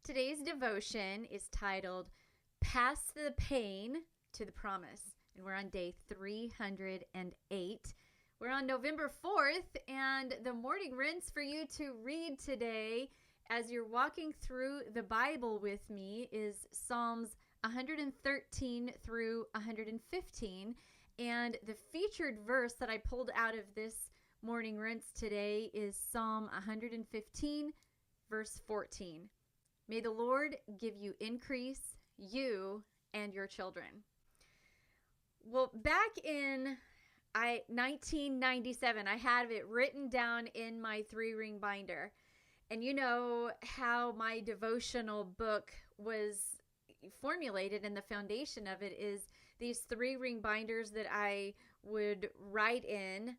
Today's devotion is titled Pass the Pain to the Promise, and we're on day 308. We're on November 4th, and the morning rinse for you to read today as you're walking through the Bible with me is Psalms 113 through 115, and the featured verse that I pulled out of this morning rinse today is Psalm 115, verse 14. May the Lord give you increase, you and your children. Well, back in 1997, I had it written down in my 3-ring binder. And you know how my devotional book was formulated, and the foundation of it is these 3-ring binders that I would write in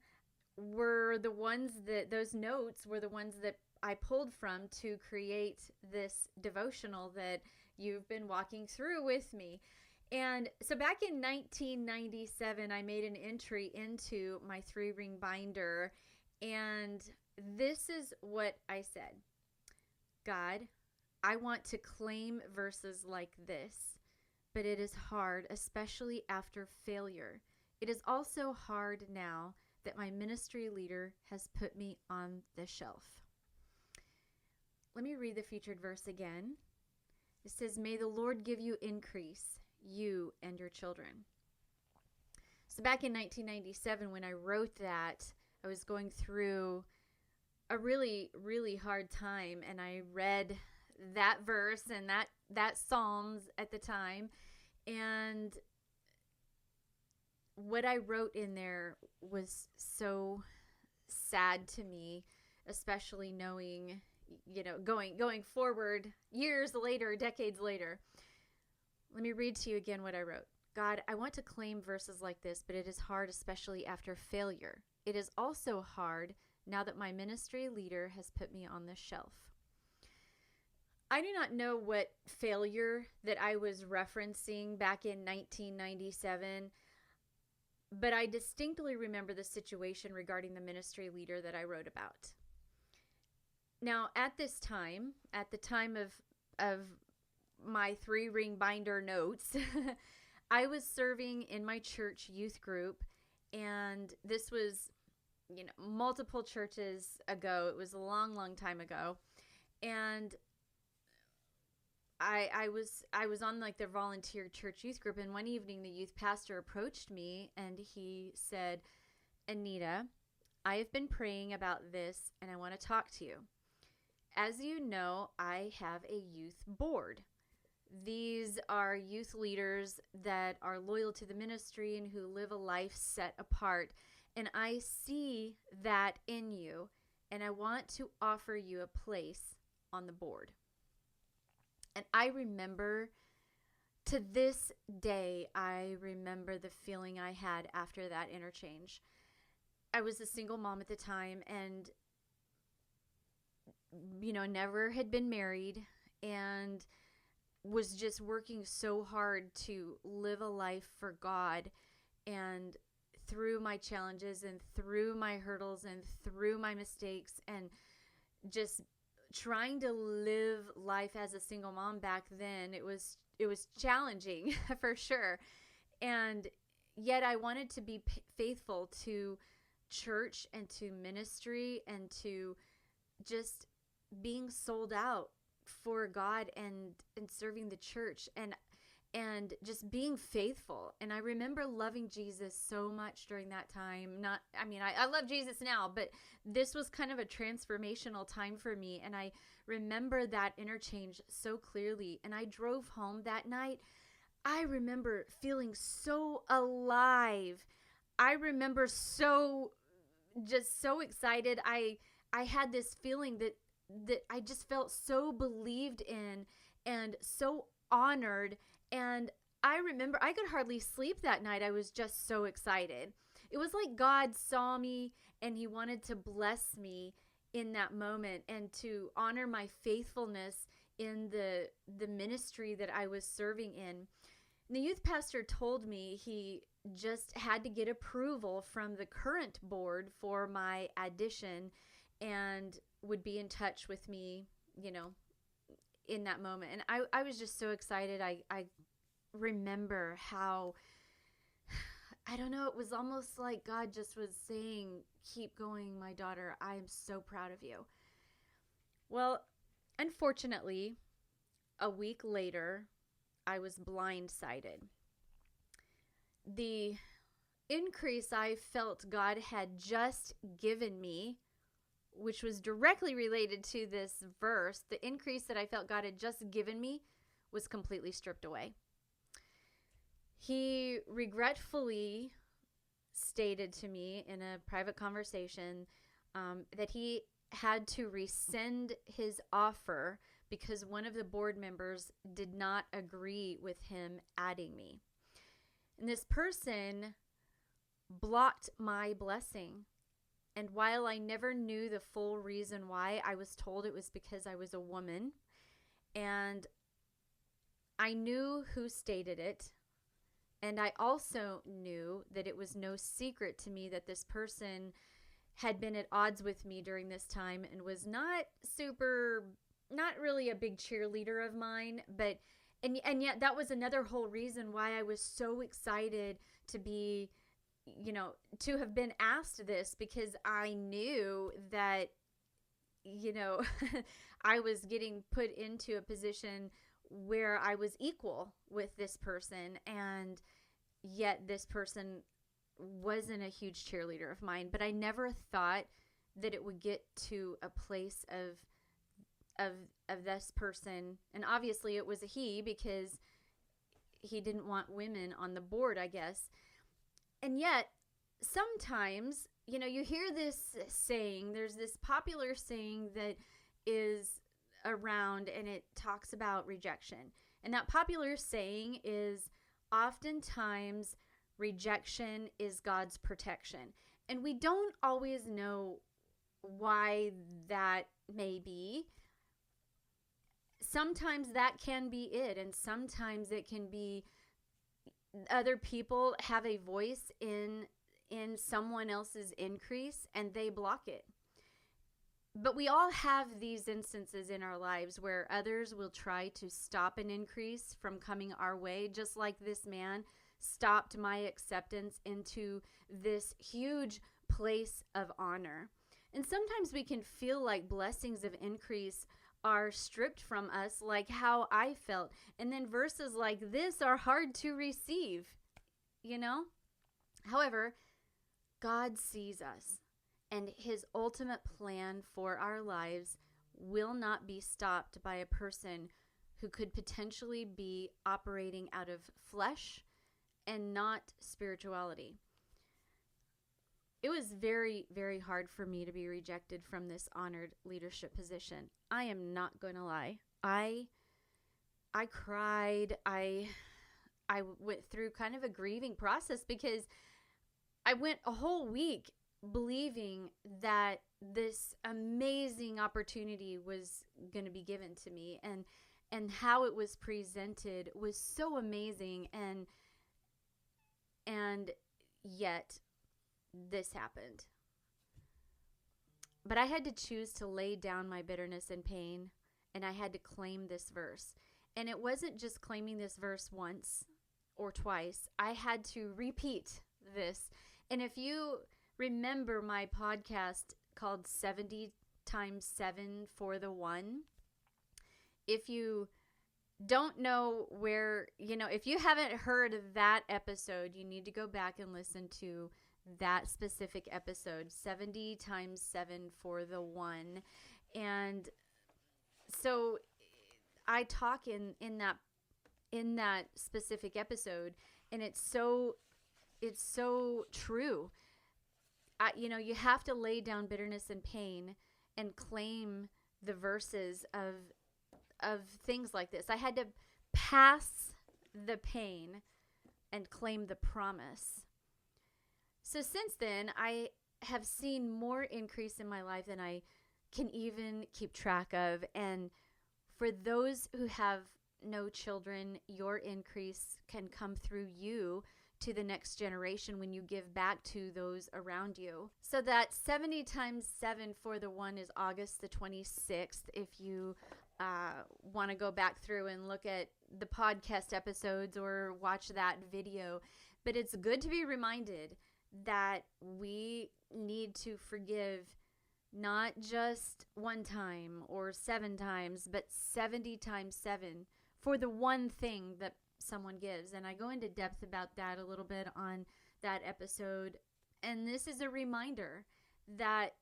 were the ones that, those notes were the ones that I pulled from to create this devotional that you've been walking through with me. And so back in 1997, I made an entry into my 3-ring binder, and this is what I said. God, I want to claim verses like this, but it is hard, especially after failure. It is also hard now that my ministry leader has put me on the shelf. Let me read the featured verse again. It says, may the Lord give you increase, you and your children. So back in 1997, when I wrote that, I was going through a really, really hard time, and I read that verse and that Psalms at the time, and what I wrote in there was so sad to me, especially knowing, going forward years later, decades later. Let me read to you again what I wrote. God, I want to claim verses like this, but it is hard, especially after failure. It is also hard now that my ministry leader has put me on the shelf. I do not know what failure that I was referencing back in 1997, but I distinctly remember the situation regarding the ministry leader that I wrote about. Now, at this time, at the time of my 3-ring binder notes, I was serving in my church youth group, and this was, multiple churches ago. It was a long, long time ago, and I was on like the volunteer church youth group, and one evening the youth pastor approached me and he said, Anita, I have been praying about this and I want to talk to you. As you know, I have a youth board. These are youth leaders that are loyal to the ministry and who live a life set apart. And I see that in you, and I want to offer you a place on the board. And I remember, to this day, I remember the feeling I had after that interchange. I was a single mom at the time, and never had been married, and was just working so hard to live a life for God. And through my challenges and through my hurdles and through my mistakes, and just trying to live life as a single mom back then, it was challenging for sure. And yet I wanted to be faithful to church and to ministry and to just being sold out for God and serving the church and just being faithful. And I remember loving Jesus so much during that time. I love Jesus now, but this was kind of a transformational time for me. And I remember that interchange so clearly. And I drove home that night. I remember feeling so alive. I remember so excited. I had this feeling that I just felt so believed in and so honored. And I remember I could hardly sleep that night. I was just so excited. It was like God saw me and he wanted to bless me in that moment and to honor my faithfulness in the ministry that I was serving in. And the youth pastor told me he just had to get approval from the current board for my addition and would be in touch with me, in that moment. And I was just so excited. I remember how, I don't know, it was almost like God just was saying, keep going, my daughter. I am so proud of you. Well, unfortunately, a week later, I was blindsided. The increase I felt God had just given me, which was directly related to this verse, the increase that I felt God had just given me was completely stripped away. He regretfully stated to me in a private conversation that he had to rescind his offer because one of the board members did not agree with him adding me. And this person blocked my blessing. And while I never knew the full reason why, I was told it was because I was a woman. And I knew who stated it. And I also knew that it was no secret to me that this person had been at odds with me during this time and was not really a big cheerleader of mine, but and yet that was another whole reason why I was so excited to be, to have been asked this, because I knew that, I was getting put into a position where I was equal with this person, and yet this person wasn't a huge cheerleader of mine. But I never thought that it would get to a place of this person, and obviously it was a he, because he didn't want women on the board, I guess. And yet sometimes, you hear this saying, there's this popular saying that is around, and it talks about rejection. And that popular saying is, oftentimes rejection is God's protection. And we don't always know why that may be. Sometimes that can be it, and sometimes it can be other people have a voice in someone else's increase and they block it. But we all have these instances in our lives where others will try to stop an increase from coming our way, just like this man stopped my acceptance into this huge place of honor. And sometimes we can feel like blessings of increase are stripped from us, like how I felt. And then verses like this are hard to receive, However, God sees us, and his ultimate plan for our lives will not be stopped by a person who could potentially be operating out of flesh and not spirituality. It was very, very hard for me to be rejected from this honored leadership position. I am not going to lie. I cried. I went through kind of a grieving process, because I went a whole week believing that this amazing opportunity was going to be given to me, and how it was presented was so amazing, and yet this happened. But I had to choose to lay down my bitterness and pain, and I had to claim this verse. And it wasn't just claiming this verse once or twice. I had to repeat this. And if you remember my podcast called 70 times 7 for the 1, if you don't know where, if you haven't heard that episode, you need to go back and listen to that specific episode, 70 times 7 for the 1. And so I talk in that specific episode, and it's so true. You have to lay down bitterness and pain and claim the verses of things like this. I had to pass the pain and claim the promise. So since then, I have seen more increase in my life than I can even keep track of. And for those who have no children, your increase can come through you to the next generation when you give back to those around you. So that 70 times 7 for the 1 is August the 26th. If you want to go back through and look at the podcast episodes or watch that video. But it's good to be reminded that we need to forgive not just one time or 7 times, but 70 times 7 for the one thing that someone gives. And I go into depth about that a little bit on that episode. And this is a reminder that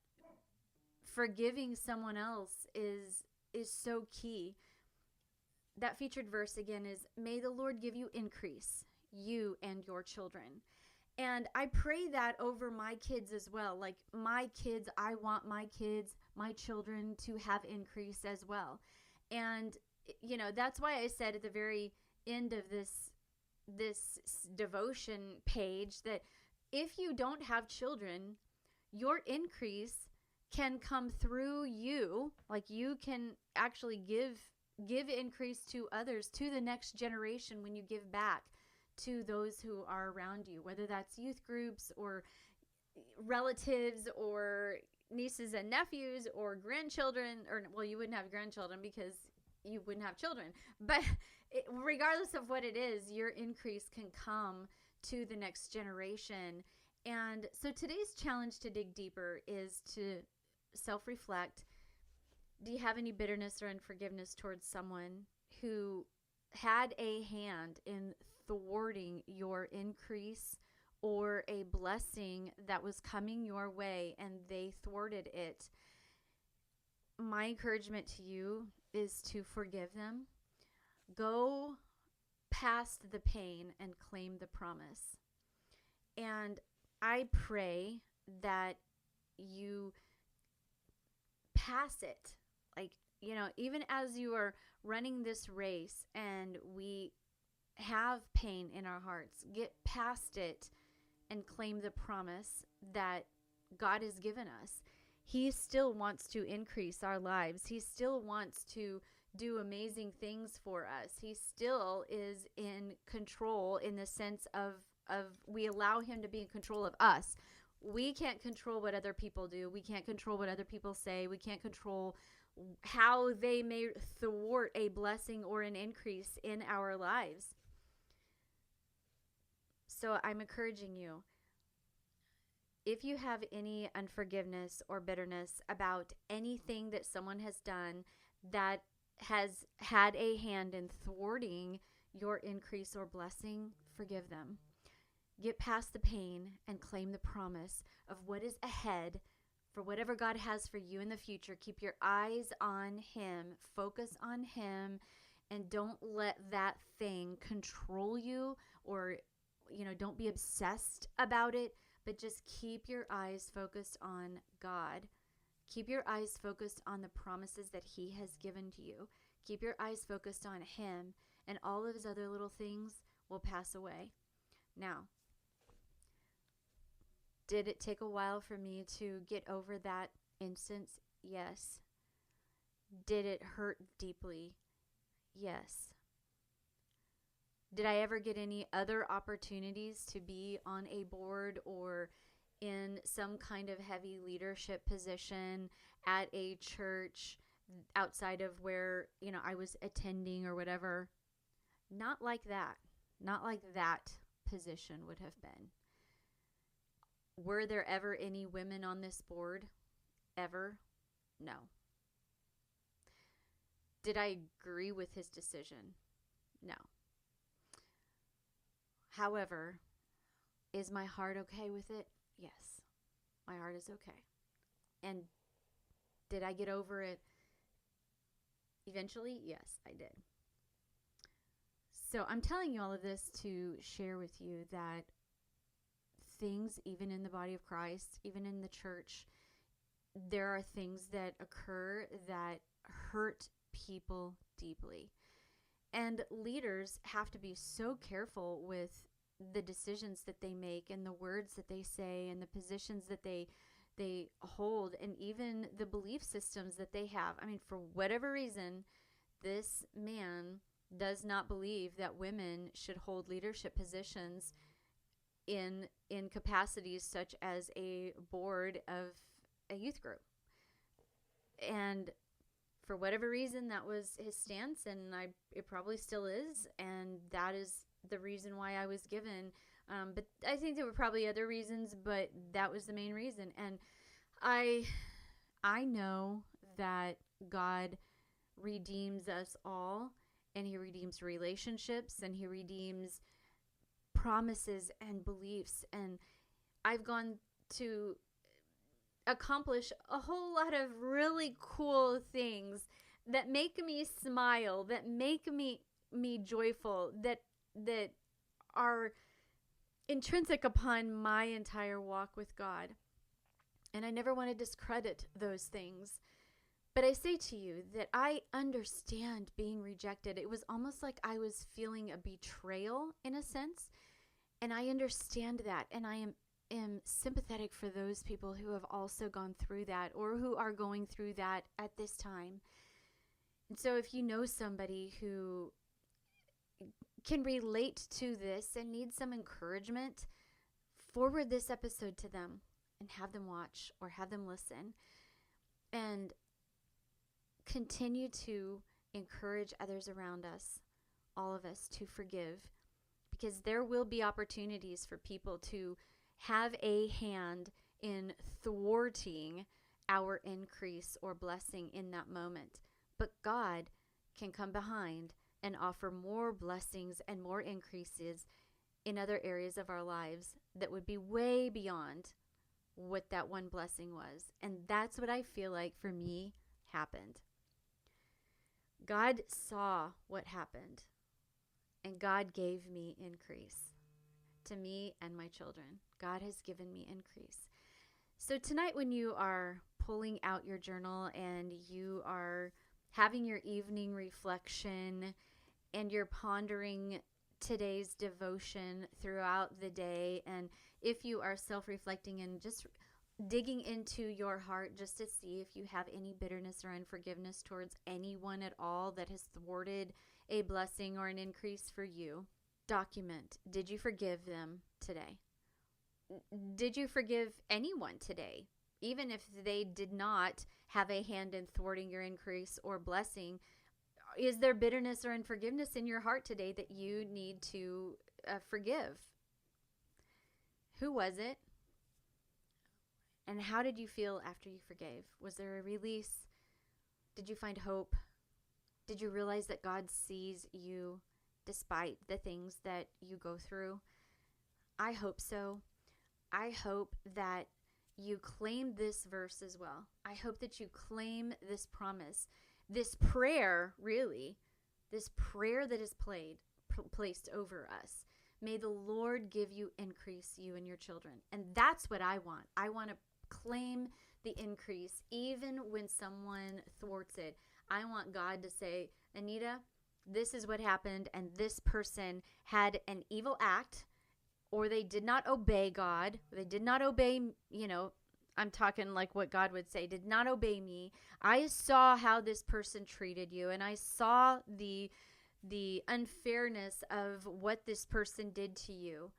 forgiving someone else is so key. That featured verse again is, "May the Lord give you increase, you and your children." And I pray that over my kids as well. Like my kids, I want my kids, my children to have increase as well. And, you know, that's why I said at the very end of this devotion page that if you don't have children, your increase can come through you. Like you can actually give increase to others, to the next generation, when you give back to those who are around you, whether that's youth groups or relatives or nieces and nephews or grandchildren, or, well, you wouldn't have grandchildren because you wouldn't have children, but regardless of what it is, your increase can come to the next generation. And so today's challenge to dig deeper is to self-reflect. Do you have any bitterness or unforgiveness towards someone who had a hand in thwarting your increase or a blessing that was coming your way and they thwarted it? My encouragement to you is to forgive them. Go past the pain and claim the promise. And I pray that you pass it. Like, you know, even as you are running this race and we have pain in our hearts, get past it and claim the promise that God has given us. He still wants to increase our lives. He still wants to do amazing things for us. He still is in control, in the sense of we allow him to be in control of us. We can't control what other people do. We can't control what other people say. We can't control how they may thwart a blessing or an increase in our lives. So I'm encouraging you, if you have any unforgiveness or bitterness about anything that someone has done that has had a hand in thwarting your increase or blessing, forgive them. Get past the pain and claim the promise of what is ahead for whatever God has for you in the future. Keep your eyes on him. Focus on him, and don't let that thing control you, or, you know, don't be obsessed about it, but just keep your eyes focused on God. Keep your eyes focused on the promises that he has given to you. Keep your eyes focused on him, and all of his other little things will pass away. Now, did it take a while for me to get over that instance? Yes. Did it hurt deeply? Yes. Did I ever get any other opportunities to be on a board or in some kind of heavy leadership position at a church outside of where, you know, I was attending or whatever? Not like that. Not like that position would have been. Were there ever any women on this board? Ever? No. Did I agree with his decision? No. However, is my heart okay with it? Yes. My heart is okay. And did I get over it eventually? Yes, I did. So I'm telling you all of this to share with you that things, even in the body of Christ, even in the church, there are things that occur that hurt people deeply. And leaders have to be so careful with the decisions that they make and the words that they say and the positions that they hold, and even the belief systems that they have. I mean, for whatever reason, this man does not believe that women should hold leadership positions in capacities such as a board of a youth group. And for whatever reason, that was his stance, and it probably still is, and that is the reason why I was given. But I think there were probably other reasons, but that was the main reason. And I know that God redeems us all, and he redeems relationships, and he redeems promises and beliefs. And I've gone to accomplish a whole lot of really cool things that make me smile, that make me joyful, that are intrinsic upon my entire walk with God. And I never want to discredit those things. But I say to you that I understand being rejected. It was almost like I was feeling a betrayal in a sense. And I understand that. And I am sympathetic for those people who have also gone through that, or who are going through that at this time. And so if you know somebody who can relate to this and needs some encouragement, forward this episode to them and have them watch or have them listen, and continue to encourage others around us, all of us, to forgive, because there will be opportunities for people to have a hand in thwarting our increase or blessing in that moment. But God can come behind and offer more blessings and more increases in other areas of our lives that would be way beyond what that one blessing was. And that's what I feel like for me happened. God saw what happened, and God gave me increase to me and my children. God has given me increase. So tonight, when you are pulling out your journal and you are having your evening reflection and you're pondering today's devotion throughout the day, and if you are self-reflecting and just digging into your heart just to see if you have any bitterness or unforgiveness towards anyone at all that has thwarted a blessing or an increase for you, document. Did you forgive them today? Did you forgive anyone today? Even if they did not have a hand in thwarting your increase or blessing, is there bitterness or unforgiveness in your heart today that you need to forgive? Who was it? And how did you feel after you forgave? Was there a release? Did you find hope? Did you realize that God sees you despite the things that you go through? I hope so. I hope that you claim this verse as well. I hope that you claim this promise, this prayer, really, this prayer that is placed over us. May the Lord give you increase, you and your children. And that's what I want. I want to claim the increase even when someone thwarts it. I want God to say, Anita, this is what happened, and this person had an evil act, or they did not obey God. They did not obey, I'm talking like what God would say, did not obey me. I saw how this person treated you, and I saw the unfairness of what this person did to you.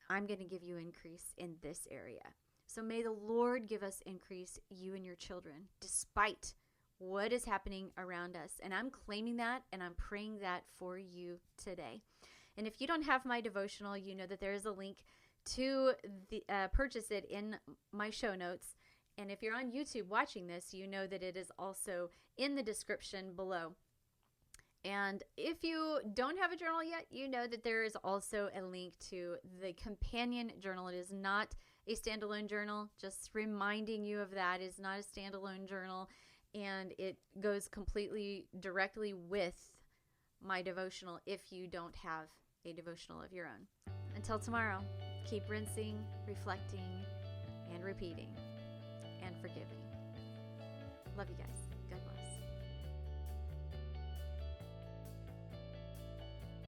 I'm going to give you increase in this area. So may the Lord give us increase, you and your children, despite what is happening around us. And I'm claiming that, and I'm praying that for you today. And if you don't have my devotional, you know that there is a link to purchase it in my show notes. And if you're on YouTube watching this, you know that it is also in the description below. And if you don't have a journal yet, you know that there is also a link to the companion journal. It is not a standalone journal. Just reminding you of that. It is not a standalone journal. And it goes completely directly with my devotional if you don't have a devotional of your own. Until tomorrow, keep rinsing, reflecting, and repeating, and forgiving. Love you guys. God bless.